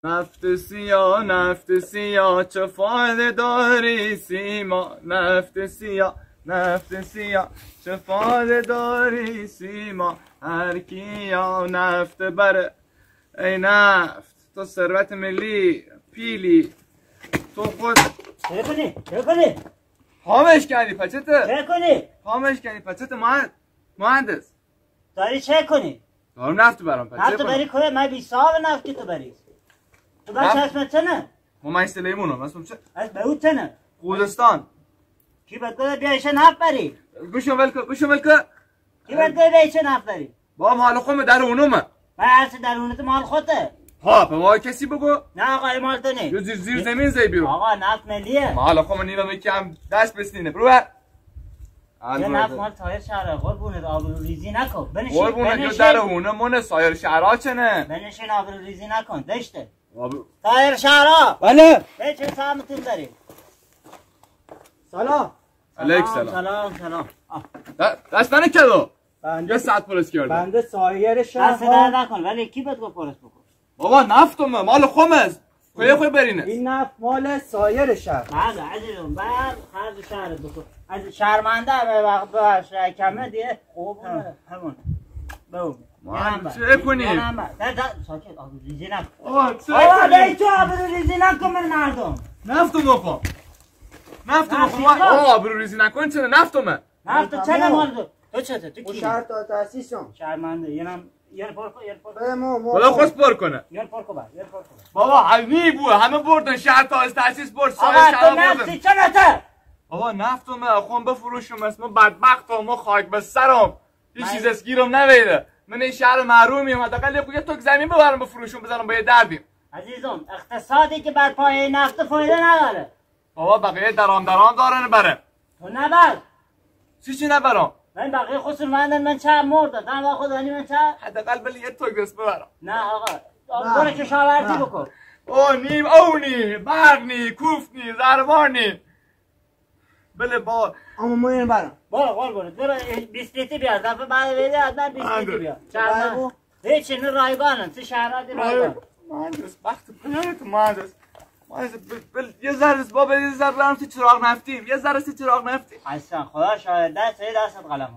نفت سیاه چه فایده داری سیما، نفت سیاه چه فایده داری سیما، هر کیا نفت بره. ای نفت تو ثروت ملی پیلی، تو خود چه کنی؟ خامش کردی پچته، چه کنی؟ خامش کردی پچته مهندس داری چه کنی؟ دارم نفت برام پچته نفت بری کنه من بی صاحب نفتی تو بری. تو بچه اسمت چنه؟ ممیز لیمونم اسمم چه؟ از به او چنه؟ خوزستان. کی باید کنه بیایشه نفت بری؟ گوشم ولکه کی باید کنه بیایشه نفت بری؟ با مال خودم در اونومه. من هرچه درونت مال خوده. ها به ما کسی بگو. نه آقا مال تو نه. زیر زمین زی بیرون. آقا نفت ملیه. مال خودم نیرم یکم دست بسنینه برو بر. یه نفت مال تایر شهره قربونت آبرو ریزی نکن. قربونت یه در اونمونه سایر شهرها چنه. بنشین آبرو ریزی نکن دشته. تایر شهرها. بله. چه سامتون داری؟ سلام. علیک سلام. سلام. دست نکدو. یه ساعت پرس کردم. بنده سایر شهر. دست در نکن ولی کی بهت گفت پرس بکن؟ بابا نفتمه مال خمز. خوی برینه. این نفت مال سایر شهر. بله عزیزم بعد خرج شهرت بکن. از شهرمنده به وقت باش کمه دیگه خوب همون. بگو. چه کنی؟ ساکت آبرو ریزی نکن. آقا چه کنی؟ تو آبرو ریزی نکن من مردم. نفتمه خب. آبرو ریزی نکن چه نفتمه. نفت چه مال تو چته تو کی؟ شهر تا تاسیسم. شهرمنده یه پر خدا خوش پر کنه. یه پر کو بابا همی بو همه بردن شهر تا از تاسیس برد سایه شهر بردن. نفتی چته؟ بابا نفتمه خون بفروشم اسم بدبختم و خاک به سرم. هیچ چیز اسگیرم نویده. من این شهر محرومیم حداقل یه توک زمین ببرم بفروشم بزنم با یه دردیم. عزیزم اقتصادی که بر پایه نفت فایده نداره. بابا بقیه درام داره نبره. تو نبر. چی نبرم؟ من بقیه خسروندن من چه مرده دم خدانی من چه حداقل بلی یه توک دست ببرم. نه آقا برو کشاورزی بکن. نیم اونی برنی کوفنی زربانی بله با اما ما این برم. برو 20 لیتر بیار دفعه بعد ویدی حتما 20 لیتر بیار. چرا؟ هیچ نه رایگانن چه شهرات رایگان. مهندس وقت بنات مهندس یه ذره بابا یه ذره برام تو چراغ نفتیم یه ذره چراغ نفتیم. اصلا خدا شاهد دستت قلم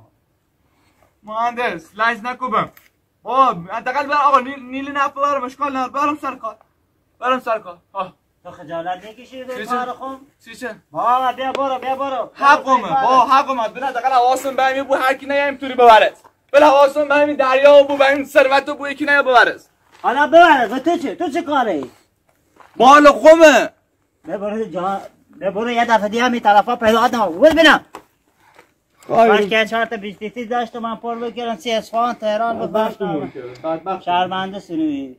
مهندس لنج نکوبم. حداقل برام آقا نیل نفت برام اشکال نداره برام سر کار. تو خجالت نکشی به کار خون؟ چه؟ بابا بیا برو. حقمه بنا حداقل حواسم به همین بو هر کی نه اینطوری ببرد. بله حواسم به همین دریا و بو به این ثروت و بو یکی نه ببرد. حالا ببرد تو چه کاری؟ مال خمه. برو یه دفعه دیگه می طرفا پیدا نمو. ببینم. باش که 4 تا 20 لیتر داشت من پر بکردم 3 اصفهان تهران به بخت شهرمنده سنوی